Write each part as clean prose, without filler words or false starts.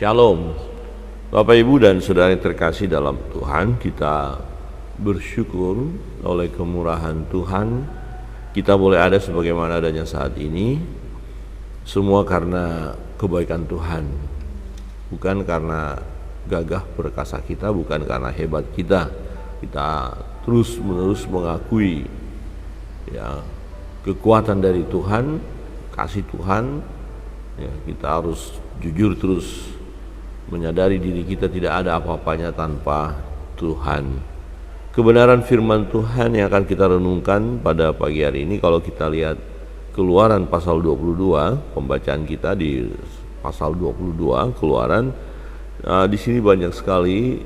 Shalom, Bapak Ibu dan Saudara yang terkasih dalam Tuhan. Kita bersyukur oleh kemurahan Tuhan kita boleh ada sebagaimana adanya saat ini. Semua karena kebaikan Tuhan, bukan karena gagah perkasa kita, bukan karena hebat kita. Kita terus menerus mengakui kekuatan dari Tuhan, kasih Tuhan. Kita harus jujur terus menyadari diri kita tidak ada apa-apanya tanpa Tuhan. Kebenaran firman Tuhan yang akan kita renungkan pada pagi hari ini, kalau kita lihat Keluaran pasal 22, pembacaan kita di pasal 22 Keluaran, di sini banyak sekali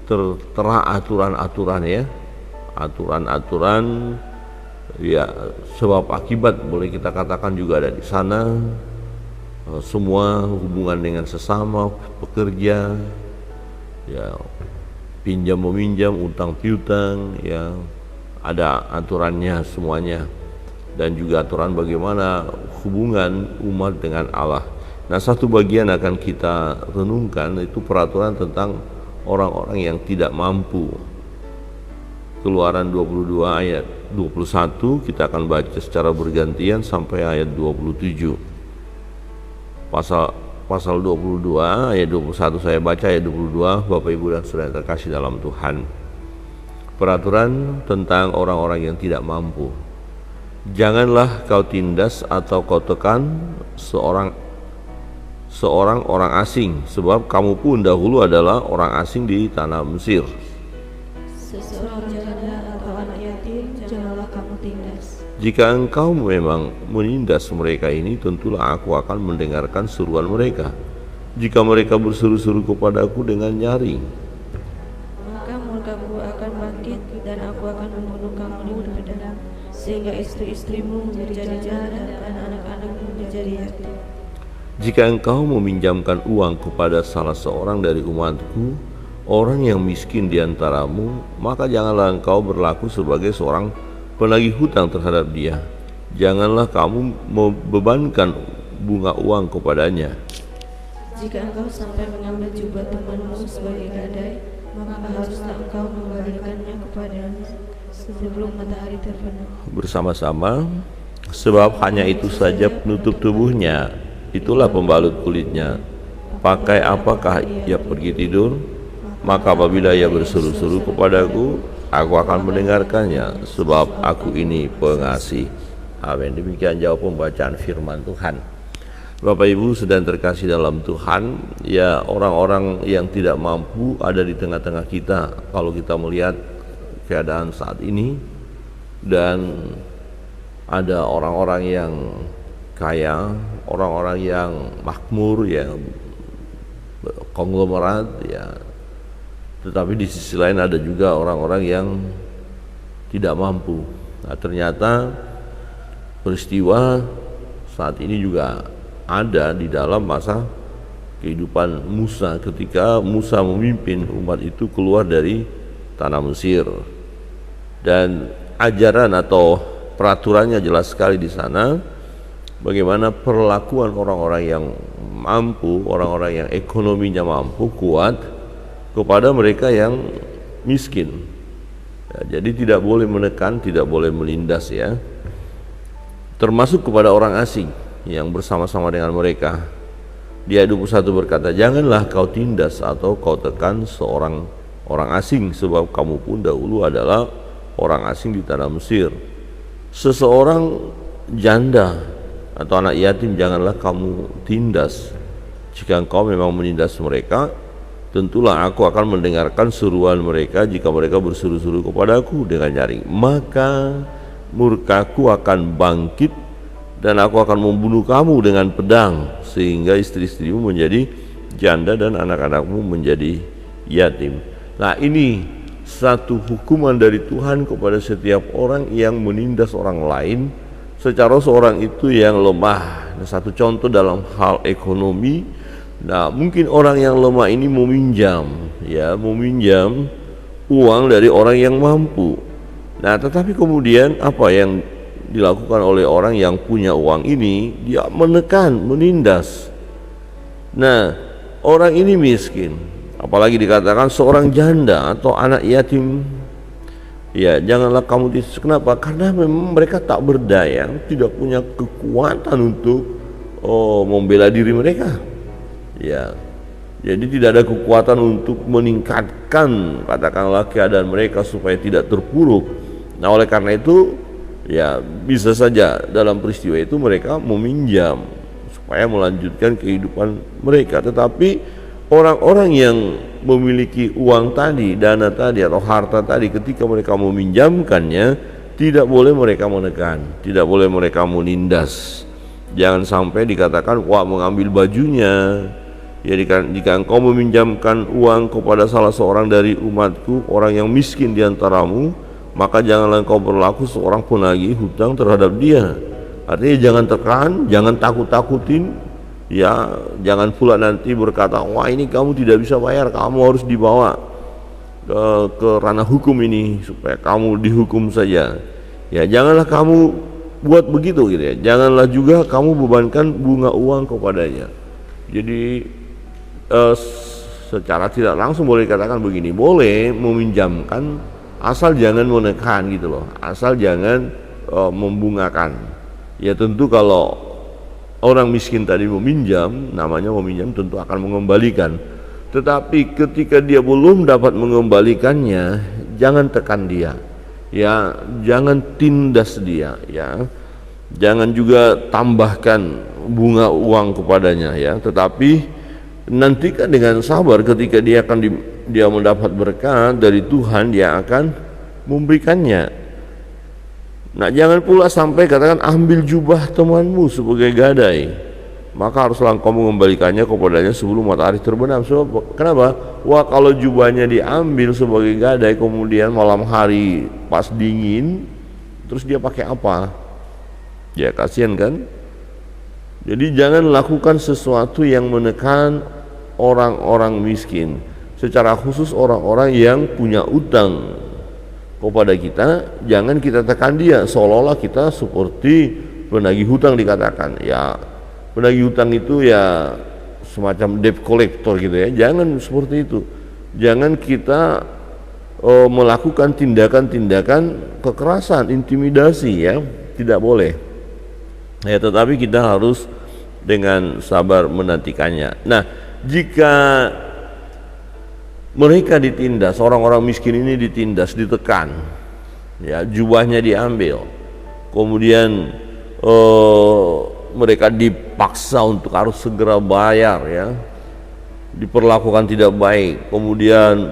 tertera aturan-aturan aturan-aturan sebab akibat boleh kita katakan juga ada di sana. Semua hubungan dengan sesama pekerja, pinjam meminjam, utang piutang, ada aturannya semuanya, dan juga aturan bagaimana hubungan umat dengan Allah. Nah, satu bagian akan kita renungkan itu peraturan tentang orang-orang yang tidak mampu. Keluaran 22 ayat 21 kita akan baca secara bergantian sampai ayat 27. Pasal 22 ayat 21 saya baca, ayat 22, Bapak Ibu dan Saudara terkasih dalam Tuhan. Peraturan tentang orang-orang yang tidak mampu. Janganlah kau tindas atau kau tekan seorang orang asing, sebab kamu pun dahulu adalah orang asing di tanah Mesir. Seseorang janda atau anak yatim janganlah kamu tindas. Jika engkau memang menindas mereka ini, tentulah aku akan mendengarkan seruan mereka. Jika mereka berseru-seru kepadaku dengan nyaring, maka murkaku akan bangkit dan aku akan membunuh kamu dengan pedang, sehingga istri-istrimu menjadi janda dan anak-anakmu menjadi yatim. jika engkau meminjamkan uang kepada salah seorang dari umatku, orang yang miskin di antaramu, maka janganlah engkau berlaku sebagai seorang penagih hutang terhadap dia. Janganlah kamu membebankan bunga uang kepadanya. Jika engkau sampai mengambil jubah temanmu sebagai gadai, maka haruslah engkau mengembalikannya kepadanya sebelum matahari terbenam. Bersama-sama, sebab hanya itu saja penutup tubuhnya, itulah pembalut kulitnya. Pakai apakah ia pergi tidur? Maka apabila ia berseru-seru kepadaku, aku akan mendengarkannya, sebab aku ini pengasih. Amin. Demikian jawab pembacaan firman Tuhan. Bapak Ibu sedang terkasih dalam Tuhan, orang-orang yang tidak mampu ada di tengah-tengah kita. Kalau kita melihat keadaan saat ini, dan ada orang-orang yang kaya, orang-orang yang makmur, konglomerat, tetapi di sisi lain ada juga orang-orang yang tidak mampu. Nah, ternyata peristiwa saat ini juga ada di dalam masa kehidupan Musa, ketika Musa memimpin umat itu keluar dari tanah Mesir. Dan ajaran atau peraturannya jelas sekali di sana, bagaimana perlakuan orang-orang yang mampu, orang-orang yang ekonominya mampu, kuat, kepada mereka yang miskin. Jadi tidak boleh menekan, tidak boleh melindas, termasuk kepada orang asing yang bersama-sama dengan mereka. Di ayat 21 berkata, janganlah kau tindas atau kau tekan seorang orang asing, sebab kamu pun dahulu adalah orang asing di tanah Mesir. Seseorang janda atau anak yatim janganlah kamu tindas. Jika engkau memang menindas mereka, tentulah aku akan mendengarkan seruan mereka. Jika mereka berseru-seru kepadaku dengan nyaring, maka murkaku akan bangkit dan aku akan membunuh kamu dengan pedang, sehingga istri-istrimu menjadi janda dan anak-anakmu menjadi yatim. Nah, ini satu hukuman dari Tuhan kepada setiap orang yang menindas orang lain secara seorang itu yang lemah. Nah, satu contoh dalam hal ekonomi. Nah, mungkin orang yang lemah ini meminjam uang dari orang yang mampu. Nah, tetapi kemudian apa yang dilakukan oleh orang yang punya uang ini? Dia menekan, menindas. Nah, orang ini miskin, apalagi dikatakan seorang janda atau anak yatim, ya janganlah kamu tisus. Kenapa? Karena memang mereka tak berdaya, tidak punya kekuatan untuk membela diri mereka. Ya, jadi tidak ada kekuatan untuk meningkatkan katakanlah keadaan mereka supaya tidak terpuruk. Nah oleh karena itu ya bisa saja dalam peristiwa itu mereka meminjam supaya melanjutkan kehidupan mereka. Tetapi orang-orang yang memiliki uang tadi, dana tadi atau harta tadi, ketika mereka meminjamkannya, tidak boleh mereka menekan, tidak boleh mereka menindas. Jangan sampai dikatakan wah mengambil bajunya. Ya jika engkau meminjamkan uang kepada salah seorang dari umatku, orang yang miskin di antaramu, maka janganlah engkau berlaku seorang penagih hutang terhadap dia. Artinya jangan tekan, jangan takut-takutin, ya jangan pula nanti berkata wah ini kamu tidak bisa bayar, kamu harus dibawa ke ranah hukum ini supaya kamu dihukum saja. Ya janganlah kamu buat begitu gitu ya. Janganlah juga kamu bebankan bunga uang kepadanya. Jadi secara tidak langsung boleh dikatakan begini, boleh meminjamkan asal jangan menekan gitu loh, asal jangan membungakan. Ya tentu kalau orang miskin tadi meminjam, namanya meminjam tentu akan mengembalikan. Tetapi ketika dia belum dapat mengembalikannya, jangan tekan dia. Ya, jangan tindas dia, ya. Jangan juga tambahkan bunga uang kepadanya, ya. Tetapi nantikan dengan sabar, ketika dia mendapat berkat dari Tuhan, dia akan memberikannya. Nah, jangan pula sampai katakan ambil jubah temanmu sebagai gadai, maka haruslah engkau mengembalikannya kepadanya sebelum matahari terbenam. Sebab kenapa? Wah, kalau jubahnya diambil sebagai gadai kemudian malam hari pas dingin, terus dia pakai apa? Ya kasihan kan? Jadi jangan lakukan sesuatu yang menekan orang-orang miskin, secara khusus orang-orang yang punya utang kepada kita. Jangan kita tekan dia seolah-olah kita seperti penagih hutang dikatakan. Ya penagih hutang itu ya semacam debt collector gitu ya. Jangan seperti itu. Jangan kita melakukan tindakan-tindakan kekerasan, intimidasi, ya tidak boleh. Ya tetapi kita harus dengan sabar menantikannya. Nah jika mereka ditindas, orang-orang miskin ini ditindas, ditekan, ya jubahnya diambil, kemudian mereka dipaksa untuk harus segera bayar, ya diperlakukan tidak baik, kemudian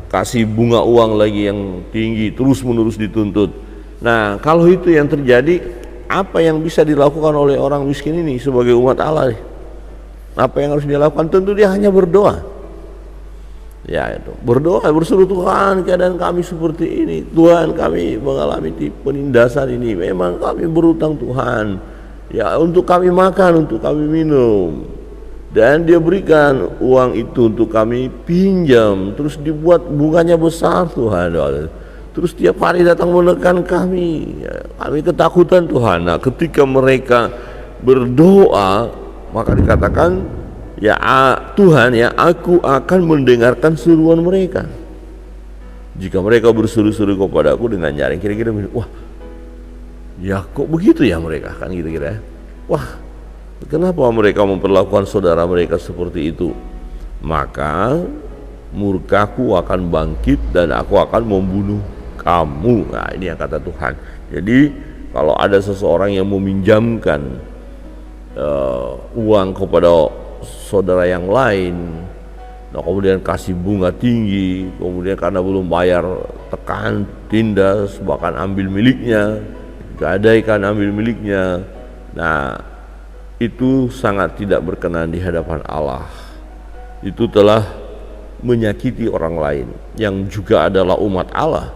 kasih bunga uang lagi yang tinggi, terus menerus dituntut. Nah kalau itu yang terjadi, apa yang bisa dilakukan oleh orang miskin ini sebagai umat Allah? Apa yang harus dia lakukan? Tentu dia hanya berdoa. Ya itu, berdoa, berseru, Tuhan keadaan kami seperti ini, Tuhan kami mengalami penindasan ini, memang kami berutang Tuhan, ya untuk kami makan, untuk kami minum, dan dia berikan uang itu untuk kami pinjam, terus dibuat bunganya besar Tuhan, terus tiap hari datang menekan kami, ya, kami ketakutan Tuhan. Nah ketika mereka berdoa, maka dikatakan ya Tuhan, ya aku akan mendengarkan seruan mereka. Jika mereka berseru-seru kepadaku dengan nyaring, kira-kira wah ya kok begitu ya mereka, kan gitu kira. Wah kenapa mereka memperlakukan saudara mereka seperti itu? Maka murkaku akan bangkit dan aku akan membunuh kamu. Nah ini yang kata Tuhan. Jadi kalau ada seseorang yang meminjamkan uang kepada saudara yang lain, nah kemudian kasih bunga tinggi, kemudian karena belum bayar tekan, tindas, bahkan ambil miliknya, gadaikan, ambil miliknya. Nah itu sangat tidak berkenan di hadapan Allah. Itu telah menyakiti orang lain yang juga adalah umat Allah.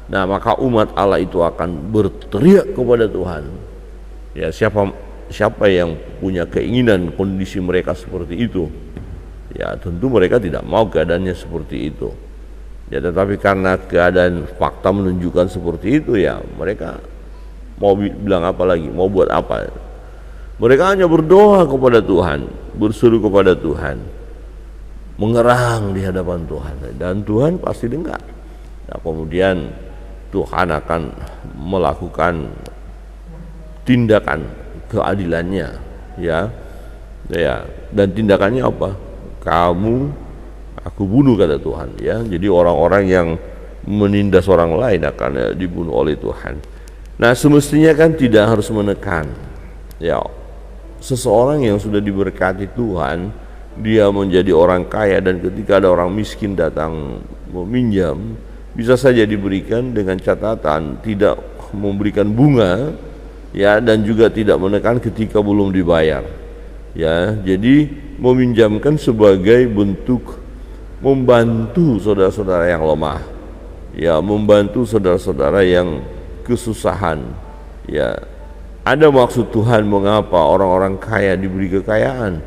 Nah maka umat Allah itu akan berteriak kepada Tuhan. Ya siapa yang punya keinginan kondisi mereka seperti itu, ya tentu mereka tidak mau keadaannya seperti itu, ya tetapi karena keadaan fakta menunjukkan seperti itu, ya mereka mau bilang apa lagi, mau buat apa? Mereka hanya berdoa kepada Tuhan, berseru kepada Tuhan. mengerang di hadapan Tuhan, dan Tuhan pasti dengar. Nah, kemudian Tuhan akan melakukan tindakan keadilannya, ya, dan tindakannya apa? Aku bunuh, kata Tuhan, ya. Jadi orang-orang yang menindas orang lain akan dibunuh oleh Tuhan. Nah, semestinya kan tidak harus menekan, ya. Seseorang yang sudah diberkati Tuhan, dia menjadi orang kaya, dan ketika ada orang miskin datang meminjam, bisa saja diberikan dengan catatan tidak memberikan bunga, ya, dan juga tidak menekan ketika belum dibayar, ya. Jadi meminjamkan sebagai bentuk membantu saudara-saudara yang lemah, ya, membantu saudara-saudara yang kesusahan, ya. Ada maksud Tuhan mengapa orang-orang kaya diberi kekayaan,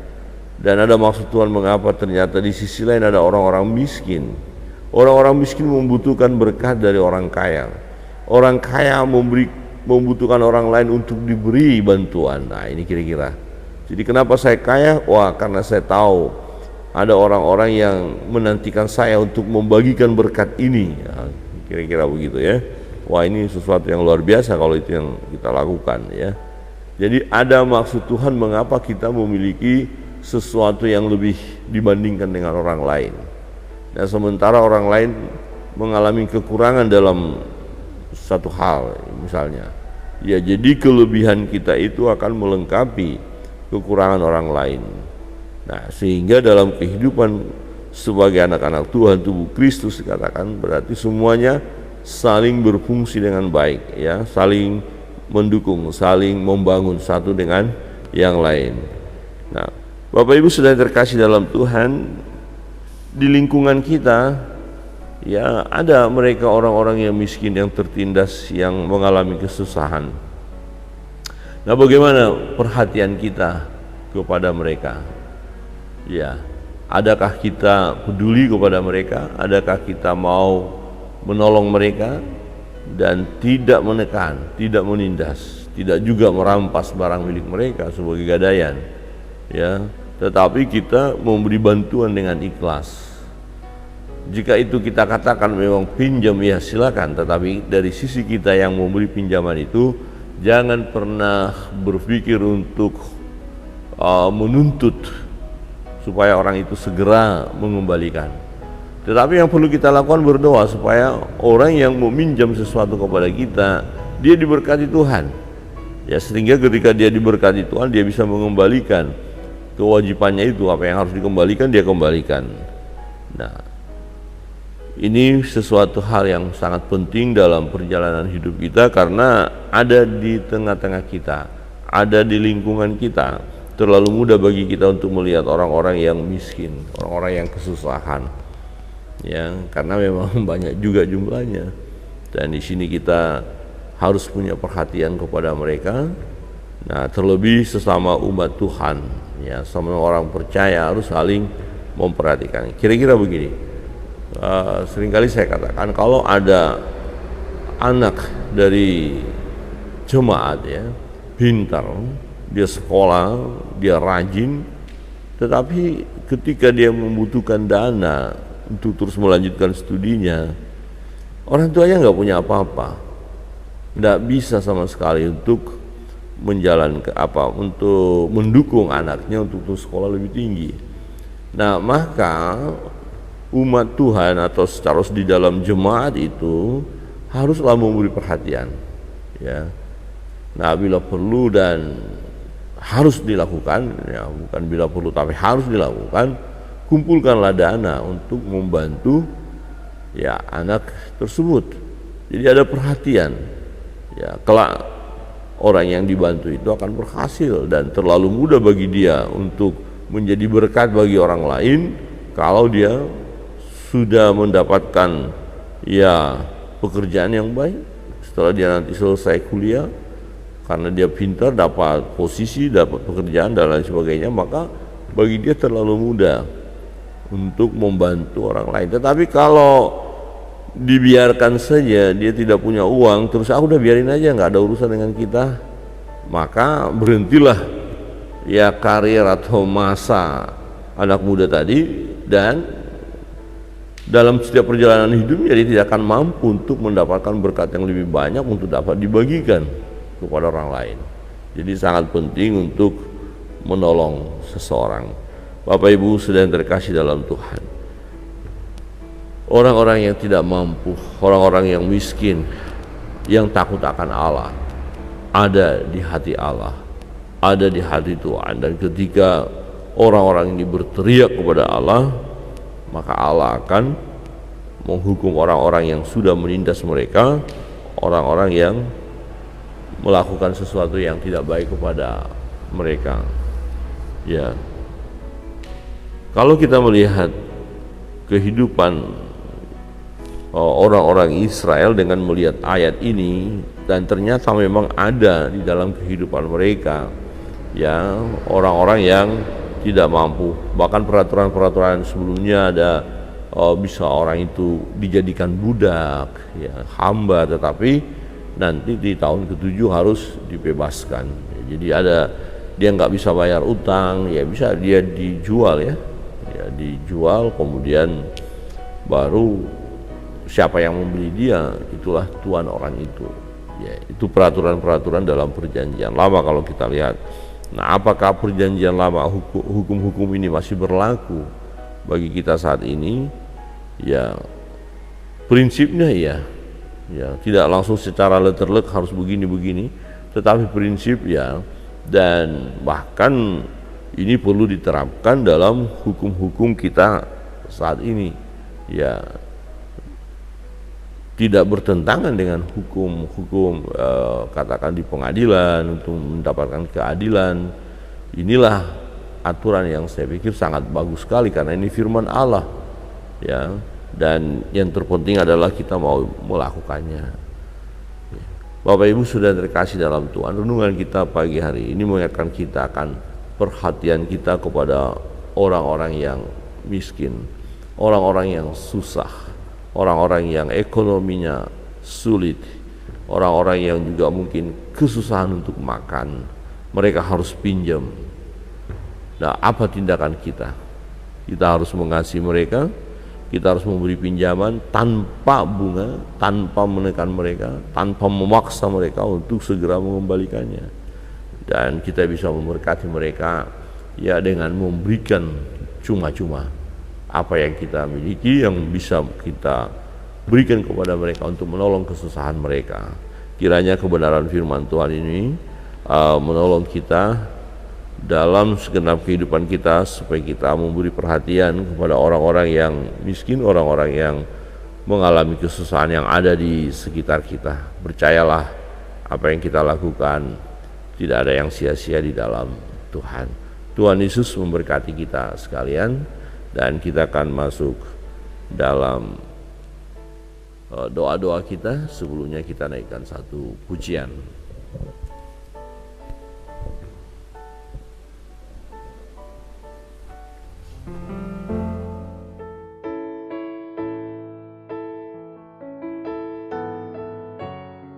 dan ada maksud Tuhan mengapa ternyata di sisi lain ada orang-orang miskin. Orang-orang miskin membutuhkan berkat dari orang kaya. Orang kaya membutuhkan orang lain untuk diberi bantuan. Nah, ini kira-kira. Jadi kenapa saya kaya? Wah, karena saya tahu ada orang-orang yang menantikan saya untuk membagikan berkat ini. Nah, kira-kira begitu, ya. Wah, ini sesuatu yang luar biasa kalau itu yang kita lakukan, ya. Jadi ada maksud Tuhan mengapa kita memiliki sesuatu yang lebih dibandingkan dengan orang lain. Nah, sementara orang lain mengalami kekurangan dalam satu hal, misalnya, ya, jadi kelebihan kita itu akan melengkapi kekurangan orang lain. Nah, sehingga dalam kehidupan sebagai anak-anak Tuhan, tubuh Kristus dikatakan berarti semuanya saling berfungsi dengan baik, ya, saling mendukung, saling membangun satu dengan yang lain. Nah, Bapak Ibu sudah terkasih dalam Tuhan, di lingkungan kita, ya, ada mereka orang-orang yang miskin, yang tertindas, yang mengalami kesusahan. Nah, bagaimana perhatian kita kepada mereka? Ya, adakah kita peduli kepada mereka? Adakah kita mau menolong mereka dan tidak menekan, tidak menindas, tidak juga merampas barang milik mereka sebagai gadaian, ya, tetapi kita memberi bantuan dengan ikhlas. Jika itu kita katakan memang pinjam, ya silakan, tetapi dari sisi kita yang memberi pinjaman itu jangan pernah berpikir untuk menuntut supaya orang itu segera mengembalikan. Tetapi yang perlu kita lakukan berdoa supaya orang yang meminjam sesuatu kepada kita, dia diberkati Tuhan, ya, sehingga ketika dia diberkati Tuhan, dia bisa mengembalikan kewajibannya itu, apa yang harus dikembalikan dia kembalikan. Nah, ini sesuatu hal yang sangat penting dalam perjalanan hidup kita, karena ada di tengah-tengah kita, ada di lingkungan kita. Terlalu mudah bagi kita untuk melihat orang-orang yang miskin, orang-orang yang kesusahan, ya, karena memang banyak juga jumlahnya, dan di sini kita harus punya perhatian kepada mereka. Nah, terlebih sesama umat Tuhan, ya, sama orang percaya harus saling memperhatikan. Kira-kira begini, seringkali saya katakan, kalau ada anak dari jemaat, ya, pintar, dia sekolah, dia rajin, tetapi ketika dia membutuhkan dana untuk terus melanjutkan studinya, orang tuanya nggak punya apa-apa, nggak bisa sama sekali untuk menjalankan untuk mendukung anaknya untuk terus sekolah lebih tinggi. Nah, maka umat Tuhan atau secara di dalam jemaat itu haruslah memberi perhatian, ya. Nah, bila perlu dan harus dilakukan, ya, bukan bila perlu tapi harus dilakukan, kumpulkanlah dana untuk membantu, ya, anak tersebut. Jadi ada perhatian, ya, kelak orang yang dibantu itu akan berhasil, dan terlalu mudah bagi dia untuk menjadi berkat bagi orang lain kalau dia sudah mendapatkan, ya, pekerjaan yang baik setelah dia nanti selesai kuliah, karena dia pintar, dapat posisi, dapat pekerjaan dan lain sebagainya, maka bagi dia terlalu mudah untuk membantu orang lain. Tetapi kalau dibiarkan saja, dia tidak punya uang, terus udah biarin aja, nggak ada urusan dengan kita, maka berhentilah, ya, karir atau masa anak muda tadi, dan dalam setiap perjalanan hidupnya dia tidak akan mampu untuk mendapatkan berkat yang lebih banyak untuk dapat dibagikan kepada orang lain. Jadi sangat penting untuk menolong seseorang. Bapak Ibu sedang terkasih dalam Tuhan, orang-orang yang tidak mampu, orang-orang yang miskin, yang takut akan Allah, ada di hati Allah, ada di hati Tuhan. Dan ketika orang-orang ini berteriak kepada Allah, maka Allah akan menghukum orang-orang yang sudah menindas mereka, orang-orang yang melakukan sesuatu yang tidak baik kepada mereka. Ya, kalau kita melihat kehidupan orang-orang Israel dengan melihat ayat ini, dan ternyata memang ada di dalam kehidupan mereka, ya, orang-orang yang tidak mampu. Bahkan peraturan-peraturan sebelumnya ada, bisa orang itu dijadikan budak, ya, hamba, tetapi nanti di tahun ke-7 harus dibebaskan. Jadi ada, dia nggak bisa bayar utang, ya bisa dia dijual, ya dijual, kemudian baru siapa yang membeli dia, itulah tuan orang itu. Ya, itu peraturan-peraturan dalam perjanjian lama kalau kita lihat. Nah, apakah perjanjian lama, hukum-hukum ini masih berlaku bagi kita saat ini? Ya, prinsipnya ya tidak langsung secara letterlek harus begini-begini, tetapi prinsip ya, dan bahkan ini perlu diterapkan dalam hukum-hukum kita saat ini, ya, tidak bertentangan dengan hukum-hukum katakan di pengadilan untuk mendapatkan keadilan. Inilah aturan yang saya pikir sangat bagus sekali, karena ini firman Allah, ya, dan yang terpenting adalah kita mau melakukannya. Bapak Ibu sudah terkasih dalam Tuhan, renungan kita pagi hari ini mengingatkan kita akan perhatian kita kepada orang-orang yang miskin, orang-orang yang susah, orang-orang yang ekonominya sulit, orang-orang yang juga mungkin kesusahan untuk makan, mereka harus pinjam. Nah, apa tindakan kita? Kita harus mengasihi mereka, kita harus memberi pinjaman tanpa bunga, tanpa menekan mereka, tanpa memaksa mereka untuk segera mengembalikannya. Dan kita bisa memberkati mereka, ya, dengan memberikan cuma-cuma apa yang kita miliki, yang bisa kita berikan kepada mereka untuk menolong kesusahan mereka. Kiranya kebenaran firman Tuhan ini menolong kita dalam segenap kehidupan kita, supaya kita memberi perhatian kepada orang-orang yang miskin, orang-orang yang mengalami kesusahan yang ada di sekitar kita. Percayalah, apa yang kita lakukan tidak ada yang sia-sia di dalam Tuhan. Tuhan Yesus memberkati kita sekalian, dan kita akan masuk dalam doa-doa kita. Sebelumnya kita naikkan satu pujian.